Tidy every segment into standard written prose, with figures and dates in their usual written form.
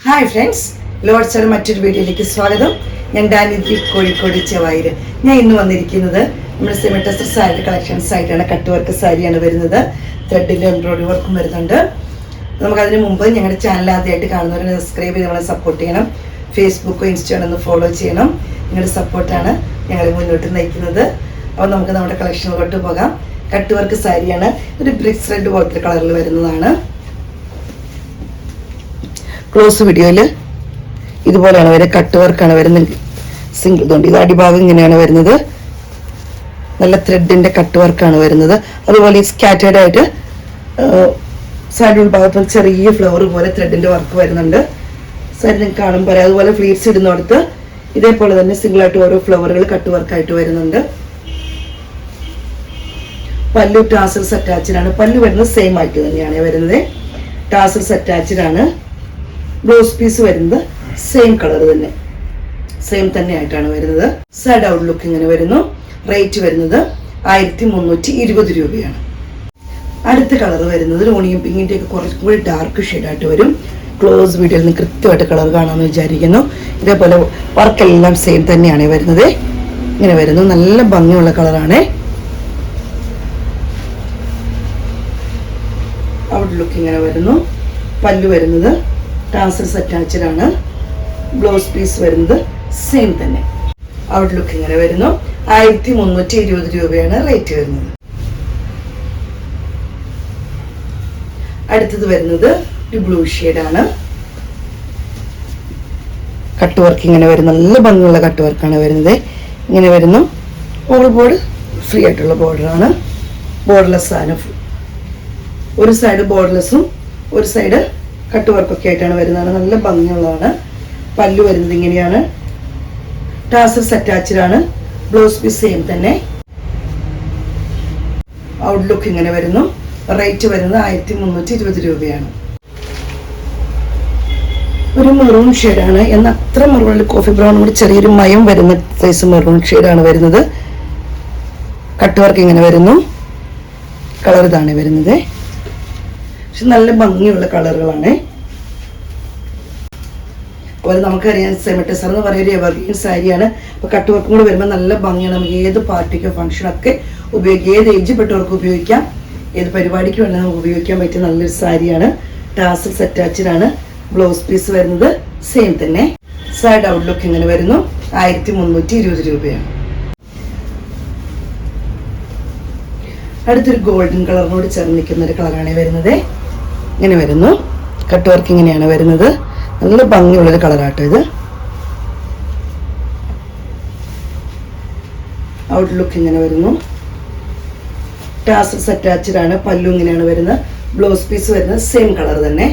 Hi friends, ലോഡ്സയുടെ മറ്റൊരു വീഡിയോയിലേക്ക് സ്വാഗതം. ഞാൻ ഡാനിദ്രി, കോഴിക്കോട് ചെവായൂര്. ഞാൻ ഇന്ന് വന്നിരിക്കുന്നത് നമ്മുടെ സെമി ടെസ്റ്റർ സാരി കളക്ഷൻസ് ആയിട്ടാണ്. കട്ട് വർക്ക് സാരിയാണ് വരുന്നത്. ത്രെഡിൻ്റെ എംബ്രോയിഡറി വർക്കും വരുന്നുണ്ട്. നമുക്കതിന് മുമ്പ് ഞങ്ങളുടെ ചാനൽ ആദ്യമായിട്ട് കാണുന്നവരെ സബ്സ്ക്രൈബ് ചെയ്ത് നമ്മളെ സപ്പോർട്ട് ചെയ്യണം. ഫേസ്ബുക്കോ ഇൻസ്റ്റയോ ഒന്ന് ഫോളോ ചെയ്യണം. നിങ്ങളുടെ സപ്പോർട്ടാണ് ഞങ്ങളെ മുന്നോട്ട് നയിക്കുന്നത്. അപ്പോൾ നമുക്ക് നമ്മുടെ കളക്ഷനിലോട്ട് പോകാം. കട്ട് വർക്ക് സാരിയാണ്. ഒരു ബ്രിക്സ് റെഡ് ബോട്ടിൽ കളറിൽ വരുന്നതാണ്. ക്ലോസ് വീഡിയോയിൽ ഇതുപോലെയാണ് വരുന്നത്. കട്ട് വർക്കാണ് വരുന്നത്. സിംഗിൾ ഇതുണ്ട്. ഇത് അടിഭാഗം ഇങ്ങനെയാണ് വരുന്നത്. നല്ല ത്രെഡിൻ്റെ കട്ട് വർക്കാണ് വരുന്നത്. അതുപോലെ ഈ സ്കാറ്റേഡ് ആയിട്ട് സാരി ഭാഗത്ത് ചെറിയ ഫ്ലവർ പോലെ ത്രെഡിൻ്റെ വർക്ക് വരുന്നുണ്ട്. സാരി നിങ്ങൾക്ക് കാണുമ്പോൾ അതുപോലെ ഫ്ലീറ്റ്സ് ഇടുന്നിടത്ത് ഇതേപോലെ തന്നെ സിംഗിളായിട്ട് ഓരോ ഫ്ലവറുകൾ കട്ട് വർക്കായിട്ട് വരുന്നുണ്ട്. പല്ലു ടാസൽസ് അറ്റാച്ച്ഡാണ്. പല്ലു വരുന്നത് സെയിം ആയിട്ട് തന്നെയാണ് വരുന്നത്. ടാസൽസ് അറ്റാച്ച്ഡാണ്. ബ്ലൗസ് പീസ് വരുന്നത് സെയിം കളർ തന്നെ, സെയിം തന്നെ ആയിട്ടാണ് വരുന്നത്. സൈഡ് ഔട്ട് ലുക്ക് ഇങ്ങനെ വരുന്നു. റേറ്റ് വരുന്നത് 1320 രൂപയാണ്. അടുത്ത കളർ വരുന്നത് ഓണിയൻ പിങ്കിൻ്റെ ഒക്കെ കുറച്ചും കൂടി ഡാർക്ക് ഷെയ്ഡായിട്ട് വരും. ക്ലോസ് വീഡിയോയിൽ നിന്ന് കൃത്യമായിട്ട് കളർ കാണാമെന്ന് വിചാരിക്കുന്നു. ഇതേപോലെ വർക്കെല്ലാം സെയിം തന്നെയാണ് വരുന്നത്. ഇങ്ങനെ വരുന്നു. നല്ല ഭംഗിയുള്ള കളറാണ്. ഔട്ട് ലുക്ക് ഇങ്ങനെ വരുന്നു. പല്ലു വരുന്നത് ടാസൽസ് അറ്റാച്ച്ഡാണ്. ബ്ലൗസ് പീസ് വരുന്നത് സെയിം തന്നെ. ഔട്ട് ലുക്ക് ഇങ്ങനെ വരുന്നു. 1320 രൂപയാണ് റേറ്റ് വരുന്നത്. അടുത്തത് വരുന്നത് ഒരു ബ്ലൂ ഷെയ്ഡാണ്. കട്ട് വർക്ക് ഇങ്ങനെ വരുന്നു. നല്ല ഭംഗിയുള്ള കട്ട് വർക്കാണ് വരുന്നത്. ഇങ്ങനെ വരുന്നു. ഓൾ ബോർഡ് ഫ്രീ ആയിട്ടുള്ള ബോർഡറാണ്. ബോർഡർലെസ് ആണ്. ഒരു സൈഡ് ബോർഡർലെസ്സും ഒരു സൈഡ് കട്ട് വർക്കൊക്കെ ആയിട്ടാണ് വരുന്നത്. നല്ല ഭംഗിയുള്ളതാണ്. പല്ലു വരുന്നത് ഇങ്ങനെയാണ്. ടാസൽസ് അറ്റാച്ച്ഡാണ്. ബ്ലൗസ് പീസ് സെയിം തന്നെ. ഔട്ട് ലുക്ക് ഇങ്ങനെ വരുന്നു. റേറ്റ് വരുന്നത് 1320 രൂപയാണ്. ഒരു മെറൂൺ ഷെയ്ഡാണ്. എന്നാൽ അത്ര മെറൂണിൽ കോഫി ബ്രൗൺ കൂടി ചെറിയൊരു മയം വരുന്ന സൈസ് മെറൂൺ ഷെയ്ഡാണ് വരുന്നത്. കട്ട് വർക്ക് ഇങ്ങനെ വരുന്നു. കളർ ഇതാണ് വരുന്നത്. പക്ഷെ നല്ല ഭംഗിയുള്ള കളറുകളാണ്. അതുപോലെ നമുക്കറിയാം സെമി ടെസ്റ്റർ എന്ന് പറയുന്ന ഒരു എവർഗ്രീൻ സാരിയാണ്. അപ്പോൾ കട്ട് വർക്കും കൂടി വരുമ്പോൾ നല്ല ഭംഗിയാണ്. നമുക്ക് ഏത് പാർട്ടിക്കോ ഫംഗ്ഷനൊക്കെ ഉപയോഗിക്കാം. ഏത് ഏജ് പെട്ടവർക്ക് ഉപയോഗിക്കാം. ഏത് പരിപാടിക്ക് വേണമെങ്കിൽ നമുക്ക് ഉപയോഗിക്കാൻ പറ്റിയ നല്ലൊരു സാരിയാണ്. ടാസൽസ് അറ്റാച്ച്ഡാണ്. ബ്ലൗസ് പീസ് വരുന്നത് സെയിം തന്നെ. സൈഡ് ഔട്ട് ലുക്ക് ഇങ്ങനെ വരുന്നു. 1320 രൂപയാണ്. അടുത്തൊരു ഗോൾഡൻ കളറിനോട് ചേർന്ന് നിൽക്കുന്ന ഒരു കളറാണ് വരുന്നത്. ഇങ്ങനെ വരുന്നു. കട്ട് വർക്ക് ഇങ്ങനെയാണ് വരുന്നത്. നല്ല ഭംഗിയുള്ളൊരു കളറാട്ടോ ഇത്. ഔട്ട് ലുക്ക് ഇങ്ങനെ വരുന്നു. ടാസൽസ് അറ്റാച്ച്ഡാണ്. പല്ലു ഇങ്ങനെയാണ് വരുന്നത്. ബ്ലൗസ് പീസ് വരുന്നത് സെയിം കളർ തന്നെ.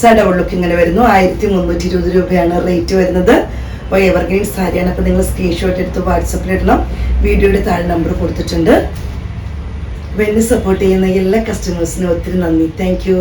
സൈഡ് ഔട്ട് ലുക്ക് ഇങ്ങനെ വരുന്നു. 1320 രൂപയാണ് റേറ്റ് വരുന്നത്. അപ്പോൾ എവർഗ്രീൻ സാരിയാണ്. അപ്പോൾ നിങ്ങൾ സ്ക്രീൻഷോട്ട് എടുത്ത് വാട്സപ്പിൽ ഇടണം. വീഡിയോയുടെ താഴെ നമ്പർ കൊടുത്തിട്ടുണ്ട്. അപ്പോൾ എന്നെ സപ്പോർട്ട് ചെയ്യുന്ന എല്ലാ കസ്റ്റമേഴ്സിനും ഒത്തിരി നന്ദി. Thank you.